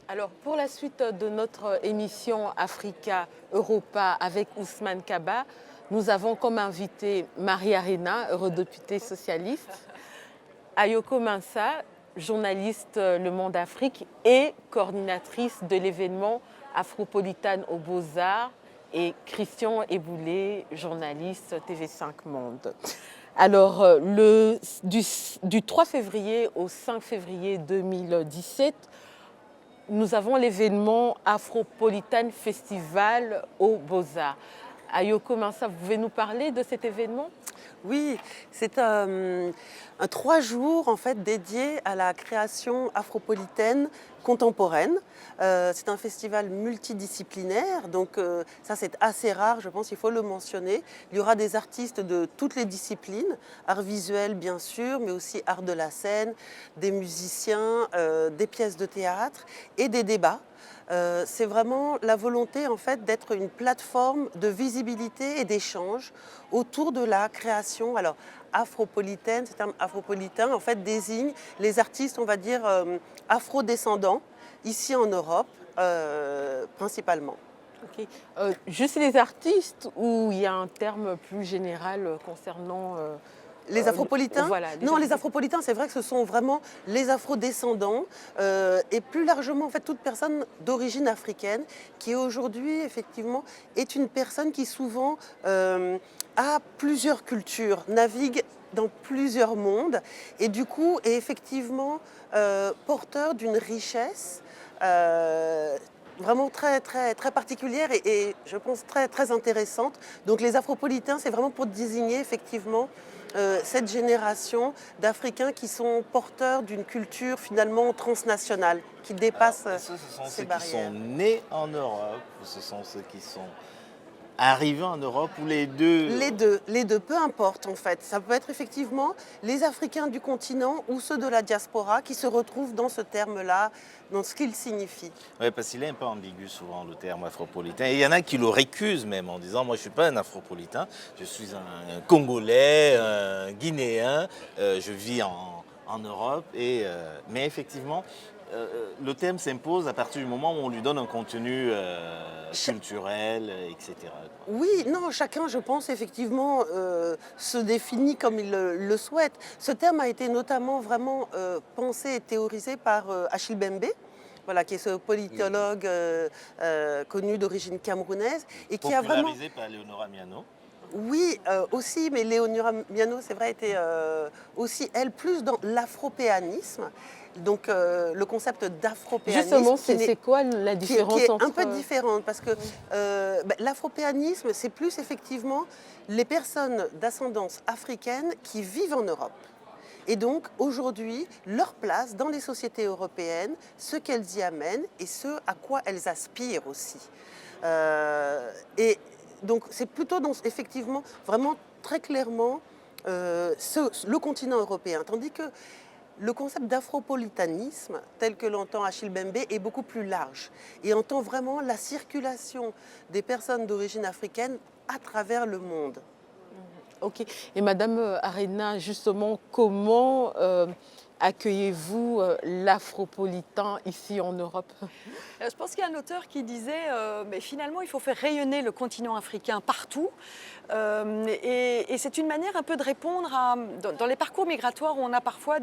Alors, pour la suite de notre émission Africa Europa avec Ousmane Kaba, nous avons comme invité Marie Arena, eurodéputée socialiste, Ayoko Mensa, journaliste Le Monde Afrique et coordinatrice de l'événement Afropolitane aux Beaux-Arts, et Christian Eboulé, journaliste TV5 Monde. Alors, du 3 février au 5 février 2017, nous avons l'événement Afropolitane Festival aux Beaux-Arts. Ayoko Mensa, vous pouvez nous parler de cet événement? Oui, c'est un 3 jours en fait dédié à la création afropolitaine contemporaine. C'est un festival multidisciplinaire, donc ça c'est assez rare, je pense, il faut le mentionner. Il y aura des artistes de toutes les disciplines, art visuel bien sûr, mais aussi art de la scène, des musiciens, des pièces de théâtre et des débats. C'est vraiment la volonté en fait d'être une plateforme de visibilité et d'échange autour de la création. Alors afropolitaine, ce terme afropolitain en fait désigne les artistes, on va dire afro-descendants ici en Europe principalement. Ok. Juste les artistes ou il y a un terme plus général concernant Les afropolitains? voilà, Non, les afropolitains, c'est vrai que ce sont vraiment les afrodescendants et plus largement, en fait, toute personne d'origine africaine qui aujourd'hui, effectivement, est une personne qui souvent a plusieurs cultures, navigue dans plusieurs mondes et du coup est effectivement porteur d'une richesse vraiment très, très, très particulière et je pense très, très intéressante. Donc les afropolitains, c'est vraiment pour désigner effectivement cette génération d'Africains qui sont porteurs d'une culture finalement transnationale, qui dépasse Est-ce que ce sont ces ceux qui sont barrières. nés en Europe ou ce sont ceux qui sont arrivés en Europe ou les deux? Les deux, peu importe en fait. Ça peut être effectivement les Africains du continent ou ceux de la diaspora qui se retrouvent dans ce terme-là, dans ce qu'il signifie. Oui, parce qu'il est un peu ambigu souvent le terme afropolitain. Et il y en a qui le récusent même en disant moi je ne suis pas un afropolitain, je suis un Congolais, un Guinéen, je vis en Europe. Mais effectivement, le thème s'impose à partir du moment où on lui donne un contenu culturel, etc. Oui, non, chacun, je pense, effectivement, se définit comme il le souhaite. Ce terme a été notamment vraiment pensé et théorisé par Achille Bembe, voilà, qui est ce politologue connu d'origine camerounaise et qui a vraiment... Popularisé par Leonora Miano. Oui, aussi, mais Léonora Miano, c'est vrai, était aussi, elle, plus dans l'afropéanisme. Donc, le concept d'afropéanisme... Justement, c'est quoi la différence qui est entre... un peu différente parce que l'afropéanisme, c'est plus effectivement les personnes d'ascendance africaine qui vivent en Europe. Et donc aujourd'hui, leur place dans les sociétés européennes, ce qu'elles y amènent et ce à quoi elles aspirent aussi. Et donc c'est plutôt dans, effectivement, vraiment très clairement le continent européen. Tandis que le concept d'afropolitanisme, tel que l'entend Achille Bembe, est beaucoup plus large et entend vraiment la circulation des personnes d'origine africaine à travers le monde. Ok. Et Madame Arena, justement, comment accueillez-vous l'afropolitain ici en Europe? Je pense qu'il y a un auteur qui disait mais finalement il faut faire rayonner le continent africain partout et c'est une manière un peu de répondre dans les parcours migratoires où on a parfois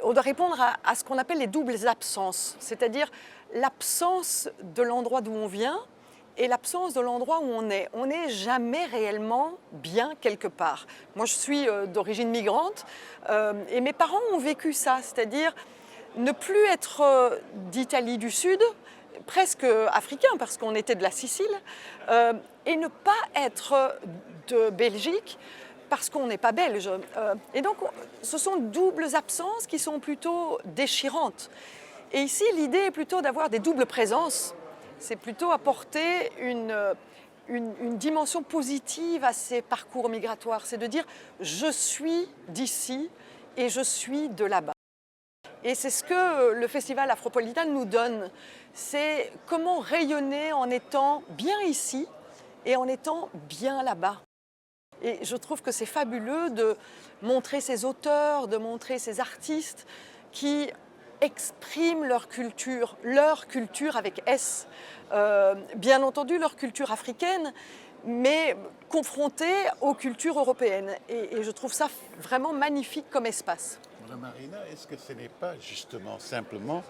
on doit répondre à ce qu'on appelle les doubles absences, c'est-à-dire l'absence de l'endroit d'où on vient et l'absence de l'endroit où on est. On n'est jamais réellement bien quelque part. Moi je suis d'origine migrante et mes parents ont vécu ça, c'est-à-dire ne plus être d'Italie du Sud, presque africain parce qu'on était de la Sicile, et ne pas être de Belgique parce qu'on n'est pas belge. Et donc ce sont doubles absences qui sont plutôt déchirantes. Et ici l'idée est plutôt d'avoir des doubles présences, c'est plutôt apporter une dimension positive à ces parcours migratoires, c'est de dire je suis d'ici et je suis de là-bas. Et c'est ce que le Festival Afropolitane nous donne, c'est comment rayonner en étant bien ici et en étant bien là-bas. Et je trouve que c'est fabuleux de montrer ces auteurs, de montrer ces artistes qui expriment leur culture avec S. Bien entendu leur culture africaine, mais confrontée aux cultures européennes. Et je trouve ça vraiment magnifique comme espace. Madame Marina, est-ce que ce n'est pas justement simplement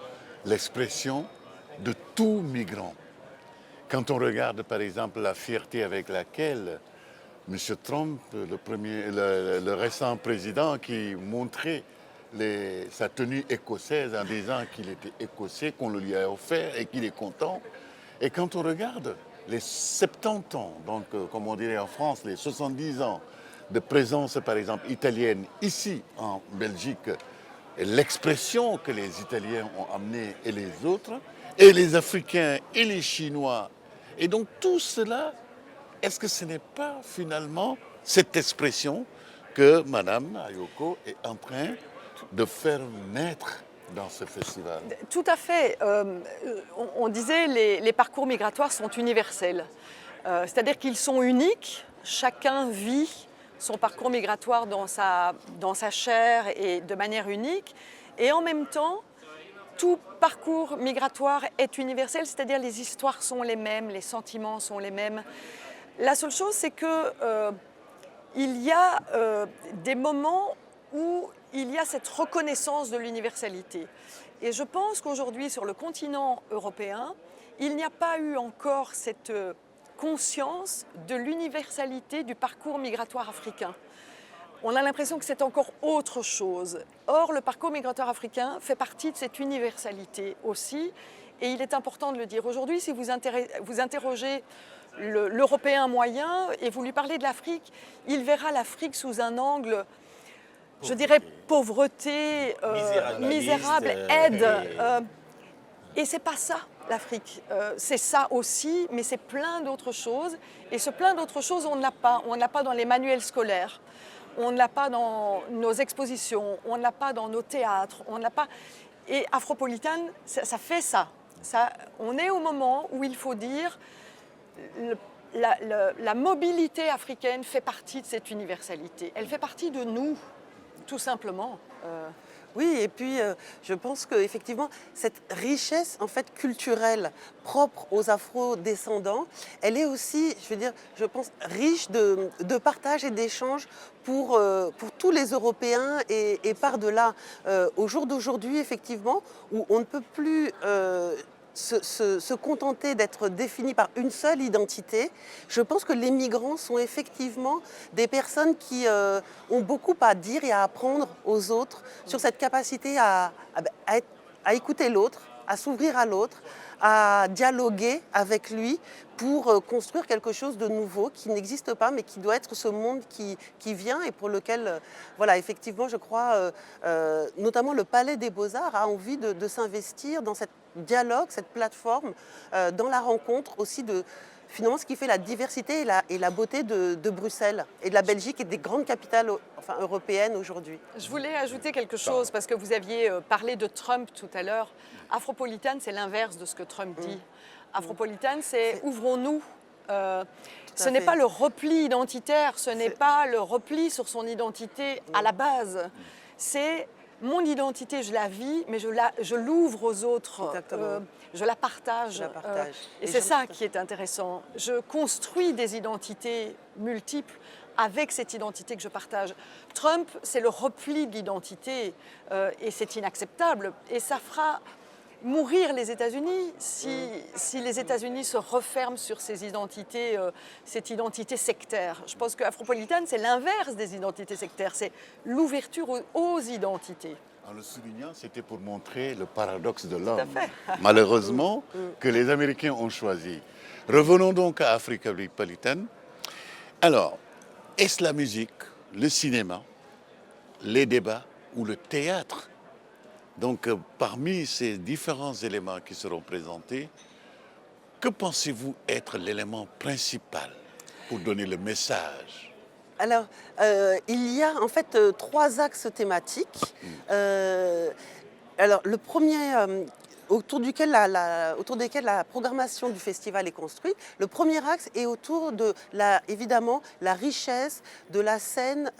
l'expression de tout migrant? Quand on regarde par exemple la fierté avec laquelle M. Trump, le récent président qui montrait sa tenue écossaise en disant qu'il était écossais, qu'on le lui a offert et qu'il est content. Et quand on regarde les 70 ans, donc comme on dirait en France, les 70 ans de présence par exemple italienne ici en Belgique, et l'expression que les Italiens ont amenée et les autres, et les Africains et les Chinois, et donc tout cela, est-ce que ce n'est pas finalement cette expression que Madame Ayoko est en train de faire naître dans ce festival? Tout à fait. On disait les parcours migratoires sont universels. C'est-à-dire qu'ils sont uniques. Chacun vit son parcours migratoire dans sa chair et de manière unique. Et en même temps, tout parcours migratoire est universel, c'est-à-dire les histoires sont les mêmes, les sentiments sont les mêmes. La seule chose, c'est que il y a des moments où il y a cette reconnaissance de l'universalité. Et je pense qu'aujourd'hui, sur le continent européen, il n'y a pas eu encore cette conscience de l'universalité du parcours migratoire africain. On a l'impression que c'est encore autre chose. Or, le parcours migratoire africain fait partie de cette universalité aussi, et il est important de le dire. Aujourd'hui, si vous interrogez l'Européen moyen et vous lui parlez de l'Afrique, il verra l'Afrique sous un angle, je dirais, pauvreté, misérable, aide. Et c'est pas ça, l'Afrique. C'est ça aussi, mais c'est plein d'autres choses. Et ce plein d'autres choses, on ne l'a pas. On ne l'a pas dans les manuels scolaires. On ne l'a pas dans nos expositions. On ne l'a pas dans nos théâtres. On ne l'a pas. Et Afropolitan, ça fait ça. On est au moment où il faut dire la mobilité africaine fait partie de cette universalité. Elle fait partie de nous, tout simplement. Oui, et puis je pense qu'effectivement, cette richesse en fait culturelle propre aux Afro-descendants, elle est aussi, je veux dire, je pense, riche de partage et d'échanges pour tous les Européens et par-delà. Au jour d'aujourd'hui, effectivement, où on ne peut plus se contenter d'être défini par une seule identité, je pense que les migrants sont effectivement des personnes qui ont beaucoup à dire et à apprendre aux autres sur cette capacité à écouter l'autre, à s'ouvrir à l'autre, à dialoguer avec lui pour construire quelque chose de nouveau qui n'existe pas mais qui doit être ce monde qui vient et pour lequel, voilà, effectivement, je crois, notamment le Palais des Beaux-Arts a envie de s'investir dans cette dialogue, cette plateforme, dans la rencontre aussi de finalement ce qui fait la diversité et la beauté de Bruxelles et de la Belgique et des grandes capitales européennes aujourd'hui. Je voulais ajouter quelque chose parce que vous aviez parlé de Trump tout à l'heure. Afropolitan, c'est l'inverse de ce que Trump dit. Afropolitan, c'est ouvrons-nous. Ce n'est pas le repli identitaire, ce n'est pas le repli sur son identité à la base. C'est mon identité, je la vis, mais je l'ouvre aux autres, je la partage. Et c'est ça qui est intéressant. Je construis des identités multiples avec cette identité que je partage. Trump, c'est le repli de l'identité et c'est inacceptable. Et ça fera mourir les États-Unis si les États-Unis se referment sur ces identités, cette identité sectaire. Je pense que Afropolitan, c'est l'inverse des identités sectaires, c'est l'ouverture aux identités. En le soulignant, c'était pour montrer le paradoxe de l'homme, malheureusement, que les Américains ont choisi. Revenons donc à Afropolitan. Alors, est-ce la musique, le cinéma, les débats ou le théâtre? Donc, parmi ces différents éléments qui seront présentés, que pensez-vous être l'élément principal pour donner le message? Alors, il y a en fait 3 axes thématiques. Alors, le premier autour desquels la programmation du festival est construite. Le premier axe est autour de, évidemment, la richesse de la scène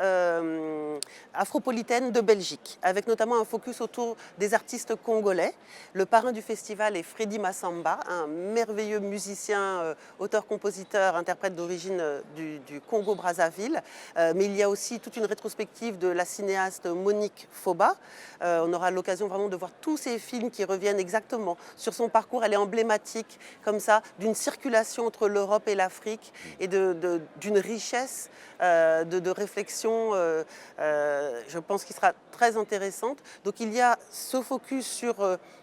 afropolitaine de Belgique, avec notamment un focus autour des artistes congolais. Le parrain du festival est Freddy Massamba, un merveilleux musicien, auteur-compositeur, interprète d'origine du Congo-Brazzaville. Mais il y a aussi toute une rétrospective de la cinéaste Monique Foba. On aura l'occasion vraiment de voir tous ces films qui reviennent exactement sur son parcours. Elle est emblématique, comme ça, d'une circulation entre l'Europe et l'Afrique et d'une richesse de réflexion, je pense, qui sera très intéressante. Donc il y a ce focus sur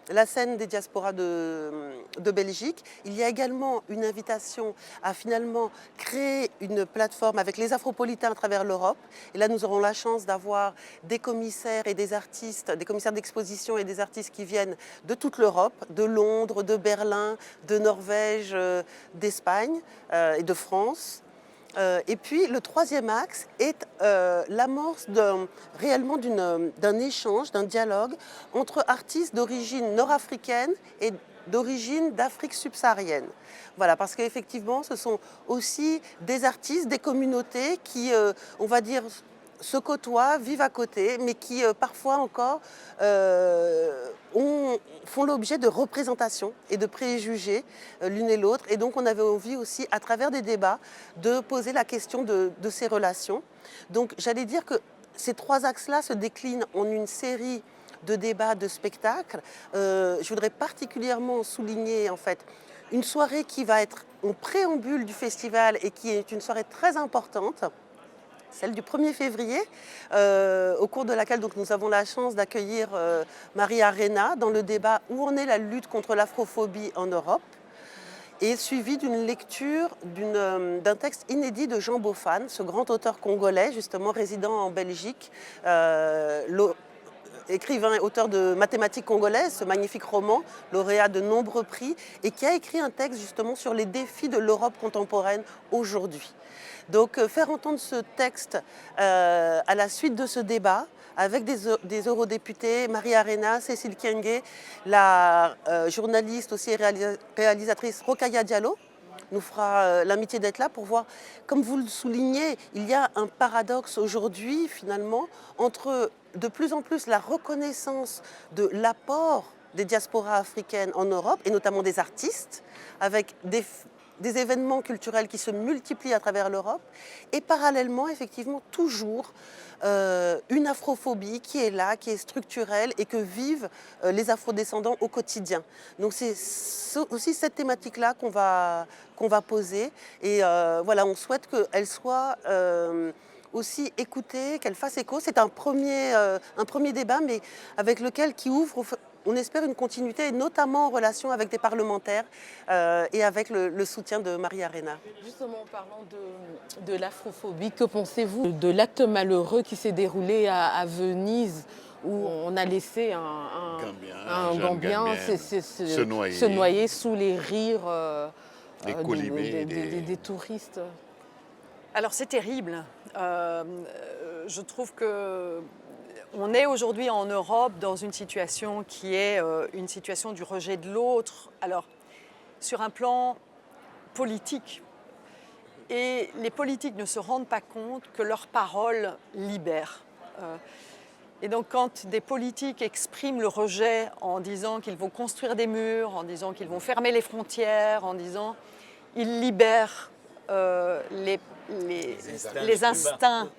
la scène des diasporas de Belgique. Il y a également une invitation à finalement créer une plateforme avec les Afropolitains à travers l'Europe. Et là, nous aurons la chance d'avoir des commissaires et des artistes, des commissaires d'exposition et des artistes qui viennent de toute l'Europe, de Londres, de Berlin, de Norvège, d'Espagne et de France. Et puis le troisième axe est l'amorce réellement d'un échange, d'un dialogue entre artistes d'origine nord-africaine et d'origine d'Afrique subsaharienne. Voilà, parce qu'effectivement, ce sont aussi des artistes, des communautés qui, on va dire, se côtoient, vivent à côté, mais qui parfois encore font l'objet de représentations et de préjugés l'une et l'autre. Et donc on avait envie aussi, à travers des débats, de poser la question de ces relations. Donc j'allais dire que ces trois axes-là se déclinent en une série de débats, de spectacles. Je voudrais particulièrement souligner en fait une soirée qui va être en préambule du festival et qui est une soirée très importante, celle du 1er février, au cours de laquelle donc, nous avons la chance d'accueillir Maria Arena dans le débat « Où en est la lutte contre l'afrophobie en Europe ?» et suivi d'une lecture d'un texte inédit de Jean Bofan, ce grand auteur congolais, justement résidant en Belgique, écrivain et auteur de Mathématiques congolaises, ce magnifique roman, lauréat de nombreux prix, et qui a écrit un texte justement sur les défis de l'Europe contemporaine aujourd'hui. Donc faire entendre ce texte à la suite de ce débat, avec des eurodéputés, Maria Arena, Cécile Kienge, la journaliste aussi et réalisatrice Rokhaya Diallo, nous fera l'amitié d'être là pour voir, comme vous le soulignez, il y a un paradoxe aujourd'hui finalement entre de plus en plus la reconnaissance de l'apport des diasporas africaines en Europe, et notamment des artistes, avec des événements culturels qui se multiplient à travers l'Europe, et parallèlement, effectivement, toujours une afrophobie qui est là, qui est structurelle et que vivent les afrodescendants au quotidien. Donc c'est aussi cette thématique-là qu'on va poser, et voilà, on souhaite qu'elle soit aussi écoutée, qu'elle fasse écho. C'est un premier débat, mais avec lequel qui ouvre, on espère, une continuité, notamment en relation avec des parlementaires et avec le soutien de Maria Arena. Justement, en parlant de l'afrophobie, que pensez-vous de l'acte malheureux qui s'est déroulé à Venise, où on a laissé un Gambien se noyer sous les rires des touristes? Alors c'est terrible. Je trouve que on est aujourd'hui en Europe dans une situation qui est une situation du rejet de l'autre. Alors, sur un plan politique, et les politiques ne se rendent pas compte que leurs paroles libèrent. Et donc, quand des politiques expriment le rejet en disant qu'ils vont construire des murs, en disant qu'ils vont fermer les frontières, en disant ils libèrent les instincts.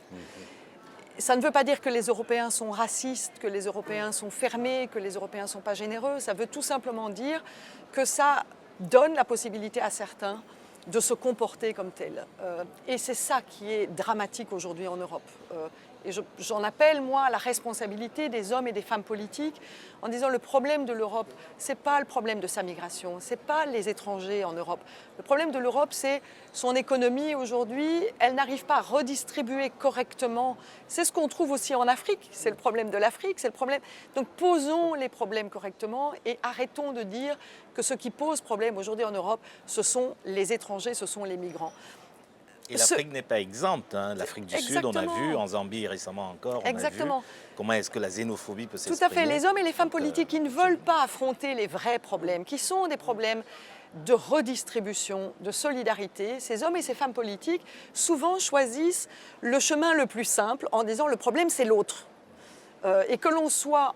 Ça ne veut pas dire que les Européens sont racistes, que les Européens sont fermés, que les Européens ne sont pas généreux. Ça veut tout simplement dire que ça donne la possibilité à certains de se comporter comme tels. Et c'est ça qui est dramatique aujourd'hui en Europe. Et j'en appelle, moi, à la responsabilité des hommes et des femmes politiques en disant le problème de l'Europe, ce n'est pas le problème de sa migration, ce n'est pas les étrangers en Europe. Le problème de l'Europe, c'est son économie aujourd'hui, elle n'arrive pas à redistribuer correctement. C'est ce qu'on trouve aussi en Afrique, c'est le problème de l'Afrique, c'est le problème. Donc posons les problèmes correctement et arrêtons de dire que ce qui pose problème aujourd'hui en Europe, ce sont les étrangers, ce sont les migrants. Et l'Afrique n'est pas exempte. Hein. L'Afrique du Sud, on a vu, en Zambie récemment encore, on a vu comment est-ce que la xénophobie peut s'exprimer. Tout à fait. Les hommes et les femmes politiques qui ne veulent pas affronter les vrais problèmes, qui sont des problèmes de redistribution, de solidarité, ces hommes et ces femmes politiques souvent choisissent le chemin le plus simple en disant le problème c'est l'autre. Et que l'on soit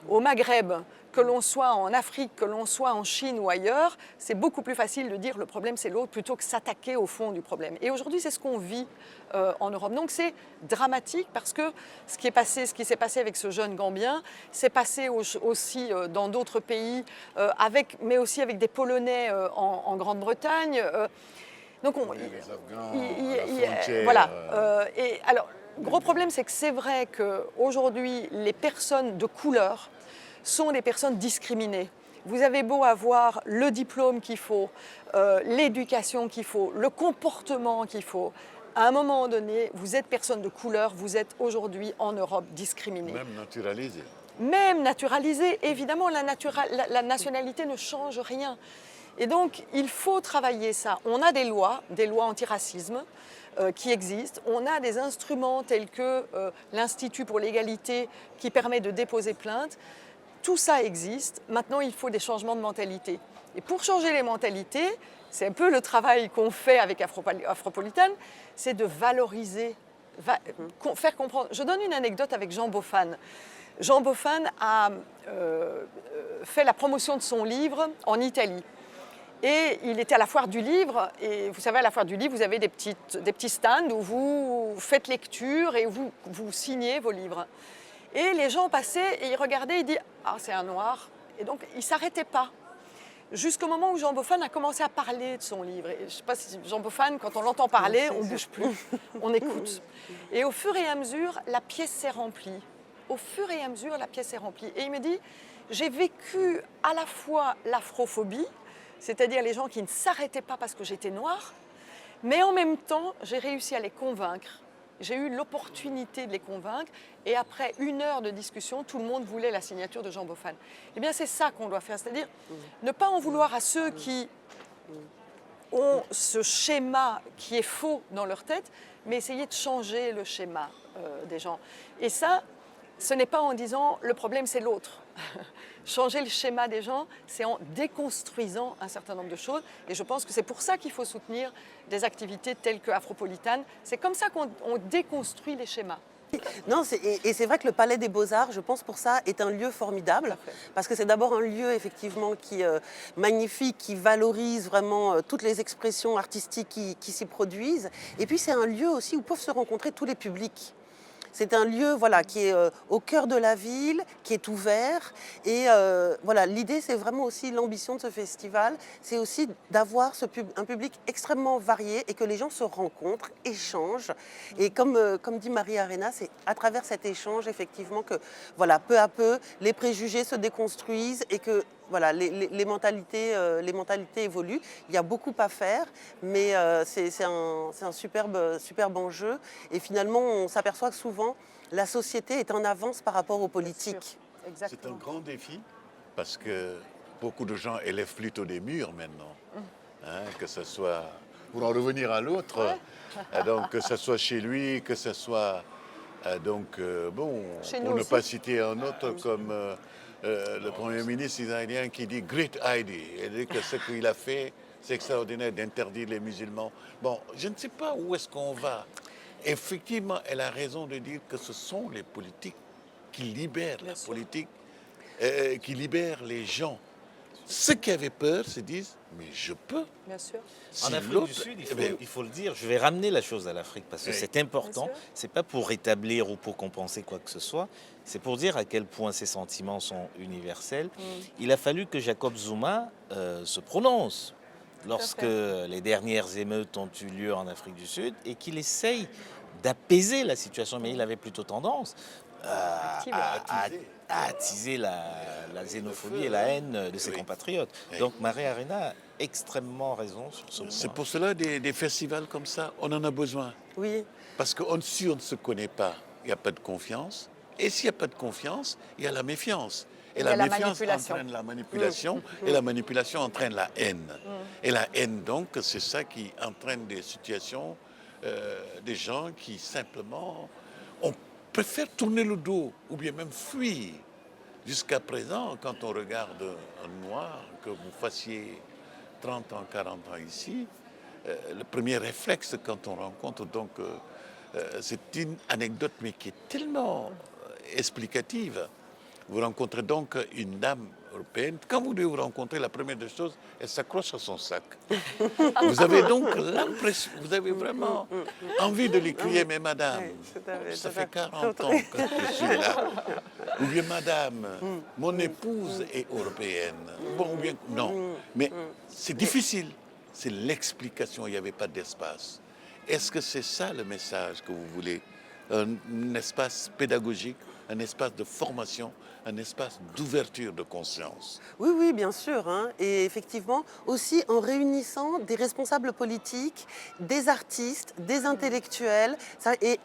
au Maghreb, que l'on soit en Afrique, que l'on soit en Chine ou ailleurs, c'est beaucoup plus facile de dire le problème c'est l'autre plutôt que s'attaquer au fond du problème. Et aujourd'hui c'est ce qu'on vit en Europe. Donc c'est dramatique parce que ce qui s'est passé avec ce jeune Gambien, s'est passé aussi dans d'autres pays, mais aussi avec des Polonais en Grande-Bretagne. Donc les Afghans, voilà. Et alors, gros problème, c'est que c'est vrai qu'aujourd'hui, les personnes de couleur sont des personnes discriminées. Vous avez beau avoir le diplôme qu'il faut, l'éducation qu'il faut, le comportement qu'il faut. À un moment donné, vous êtes personne de couleur, vous êtes aujourd'hui en Europe discriminé. Même naturalisé. Même naturalisé, évidemment, la nationalité ne change rien. Et donc, il faut travailler ça. On a des lois antiracisme qui existent. On a des instruments tels que l'Institut pour l'égalité qui permet de déposer plainte. Tout ça existe. Maintenant, il faut des changements de mentalité. Et pour changer les mentalités, c'est un peu le travail qu'on fait avec Afropolitane, c'est de valoriser, faire comprendre. Je donne une anecdote avec Jean Bofan. Jean Bofan a fait la promotion de son livre en Italie. Et il était à la foire du livre, et vous savez, à la foire du livre, vous avez des petits stands où vous faites lecture et où vous signez vos livres. Et les gens passaient et ils regardaient, ils disaient « Ah, c'est un noir ». Et donc, ils ne s'arrêtaient pas. Jusqu'au moment où Jean Bofan a commencé à parler de son livre. Et je ne sais pas si Jean Bofan, quand on l'entend parler, on ne bouge plus, on écoute. Et au fur et à mesure, la pièce s'est remplie. Au fur et à mesure, la pièce s'est remplie. Et il me dit « J'ai vécu à la fois l'afrophobie », c'est-à-dire les gens qui ne s'arrêtaient pas parce que j'étais noire, mais en même temps, j'ai réussi à les convaincre. J'ai eu l'opportunité de les convaincre, et après 1 heure de discussion, tout le monde voulait la signature de Jean Bofan. Eh bien, c'est ça qu'on doit faire, c'est-à-dire ne pas en vouloir à ceux qui ont ce schéma qui est faux dans leur tête, mais essayer de changer le schéma des gens. Et ça, ce n'est pas en disant « le problème, c'est l'autre ». Changer le schéma des gens, c'est en déconstruisant un certain nombre de choses. Et je pense que c'est pour ça qu'il faut soutenir des activités telles que Afropolitane. C'est comme ça qu'on déconstruit les schémas. Non, et c'est vrai que le Palais des Beaux-Arts, je pense pour ça, est un lieu formidable. Parce que c'est d'abord un lieu effectivement qui magnifique, qui valorise vraiment toutes les expressions artistiques qui s'y produisent. Et puis c'est un lieu aussi où peuvent se rencontrer tous les publics. C'est un lieu voilà, qui est au cœur de la ville, qui est ouvert. Et voilà, l'idée, c'est vraiment aussi l'ambition de ce festival, c'est aussi d'avoir un public extrêmement varié et que les gens se rencontrent, échangent. Et comme dit Maria Arena, c'est à travers cet échange, effectivement, que voilà, peu à peu, les préjugés se déconstruisent et que voilà, les mentalités évoluent. Il y a beaucoup à faire, mais c'est un superbe enjeu. Et finalement, on s'aperçoit que souvent, la société est en avance par rapport aux politiques. C'est un grand défi, parce que beaucoup de gens élèvent plutôt des murs maintenant. Hein, que ce soit, pour en revenir à l'autre, donc que ce soit chez lui, que ce soit, bon, chez pour nous ne aussi. pas citer un autre comme... le Premier ministre israélien qui dit « Great Heidi ». Il dit que ce qu'il a fait, c'est extraordinaire d'interdire les musulmans. Bon, je ne sais pas où est-ce qu'on va. Effectivement, elle a raison de dire que ce sont les politiques qui libèrent la politique, qui libèrent les gens. Ceux qui avaient peur se disent « Mais je peux ». Bien sûr. En Afrique du Sud, il faut le dire, je vais ramener la chose à l'Afrique parce que c'est important. C'est pas pour rétablir ou pour compenser quoi que ce soit. C'est pour dire à quel point ces sentiments sont universels. Il a fallu que Jacob Zuma se prononce lorsque les dernières émeutes ont eu lieu en Afrique du Sud et qu'il essaye d'apaiser la situation. Mais il avait plutôt tendance à attiser la xénophobie et la haine de ses compatriotes. Donc Maria Arena a extrêmement raison sur ce point. C'est pour cela des festivals comme ça, on en a besoin. Oui. Parce que si on ne se connaît pas, il n'y a pas de confiance. Et s'il n'y a pas de confiance, il y a la méfiance. Et la méfiance entraîne la manipulation, et la manipulation entraîne la haine. Et la haine, donc, c'est ça qui entraîne des situations des gens qui simplement préfèrent tourner le dos ou bien même fuir. Jusqu'à présent, quand on regarde un noir, que vous fassiez 30 ans, 40 ans ici, le premier réflexe quand on rencontre, donc, c'est une anecdote, mais qui est tellement explicative. Vous rencontrez donc une dame européenne. Quand vous devez vous rencontrer, la première des choses, elle s'accroche à son sac. Vous avez donc l'impression, vous avez vraiment envie de lui crier, mais madame, ça fait 40 ans que je suis là. Ou bien madame, mon épouse est européenne. Bon, ou bien non. Mais c'est difficile. C'est l'explication, il n'y avait pas d'espace. Est-ce que c'est ça le message que vous voulez? Un espace pédagogique, un espace de formation, un espace d'ouverture de conscience. Oui, oui, bien sûr, hein. Et effectivement, aussi en réunissant des responsables politiques, des artistes, des intellectuels et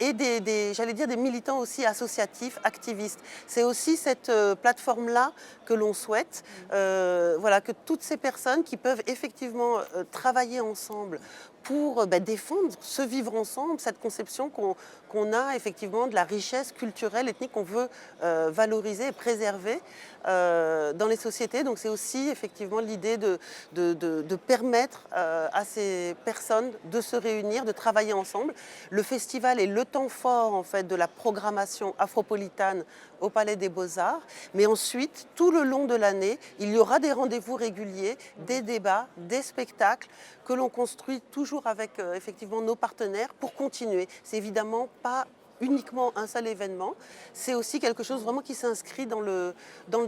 j'allais dire, des militants aussi associatifs, activistes. C'est aussi cette plateforme-là que l'on souhaite, voilà, que toutes ces personnes qui peuvent effectivement travailler ensemble pour défendre ce vivre ensemble, cette conception qu'on a effectivement de la richesse culturelle, ethnique qu'on veut valoriser et préserver dans les sociétés. Donc c'est aussi effectivement l'idée de permettre à ces personnes de se réunir, de travailler ensemble. Le festival est le temps fort en fait de la programmation afropolitane au Palais des Beaux-Arts. Mais ensuite, tout le long de l'année, il y aura des rendez-vous réguliers, des débats, des spectacles que l'on construit toujours avec effectivement nos partenaires pour continuer. C'est évidemment pas uniquement un seul événement, c'est aussi quelque chose vraiment qui s'inscrit dans le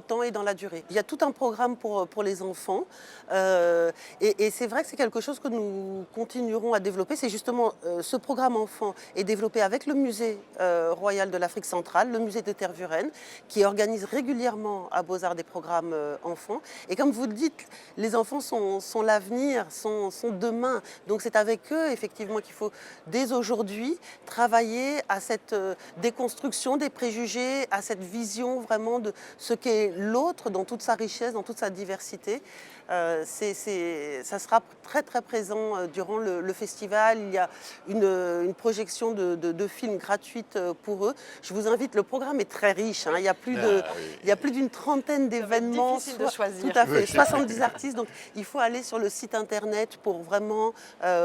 temps et dans la durée. Il y a tout un programme pour les enfants et c'est vrai que c'est quelque chose que nous continuerons à développer. C'est justement ce programme enfant est développé avec le musée royal de l'Afrique centrale, le musée de Tervuren, qui organise régulièrement à Beaux-Arts des programmes enfants. Et comme vous le dites, les enfants sont l'avenir, sont demain. Donc c'est avec eux effectivement qu'il faut dès aujourd'hui travailler à cette déconstruction des préjugés, à cette vision vraiment de ce qu'est l'autre dans toute sa richesse, dans toute sa diversité. Ça sera très très présent durant le festival. Il y a une projection de films gratuite pour eux. Je vous invite, le programme est très riche, hein. Il y a plus d'une trentaine d'événements. Difficile de choisir. Tout à fait, 70 artistes. Donc il faut aller sur le site internet pour vraiment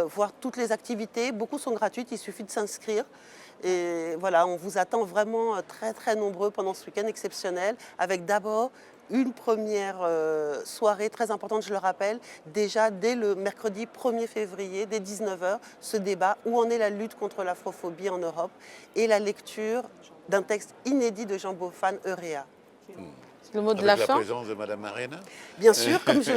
voir toutes les activités. Beaucoup sont gratuites, il suffit de s'inscrire. Et voilà, on vous attend vraiment très très nombreux pendant ce week-end exceptionnel, avec d'abord une première soirée très importante, je le rappelle, déjà dès le mercredi 1er février, dès 19h, ce débat « Où en est la lutte contre l'afrophobie en Europe ?» et la lecture d'un texte inédit de Jean Bofan, Euréa. Le mot de Avec la la fin. présence de Madame Arena. Bien sûr, comme je...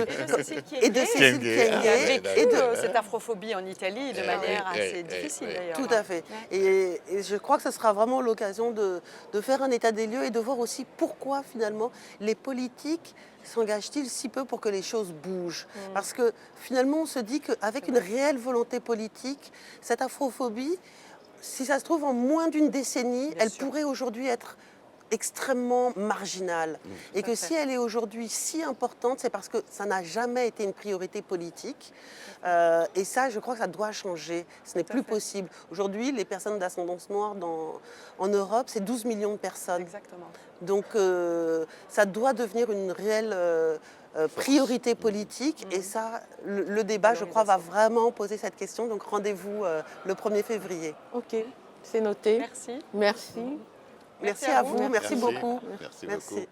Et de Cécile Kienge. Kienge. et Et de... cette afrophobie en Italie de manière assez difficile d'ailleurs. Tout à fait. Et je crois que ce sera vraiment l'occasion de faire un état des lieux et de voir aussi pourquoi finalement les politiques s'engagent-ils si peu pour que les choses bougent. Parce que finalement on se dit qu'avec une réelle volonté politique, cette afrophobie, si ça se trouve en moins d'une décennie, elle pourrait aujourd'hui être extrêmement marginale. Et que si elle est aujourd'hui si importante, c'est parce que ça n'a jamais été une priorité politique. Et ça, je crois que ça doit changer. Ce n'est plus possible. Aujourd'hui, les personnes d'ascendance noire en Europe, c'est 12 millions de personnes. Exactement. Donc ça doit devenir une réelle priorité politique. Et ça, le débat, je crois, va vraiment poser cette question. Donc rendez-vous le 1er février. Ok, c'est noté. Merci. Merci. Merci à vous, merci Merci. beaucoup. Merci beaucoup.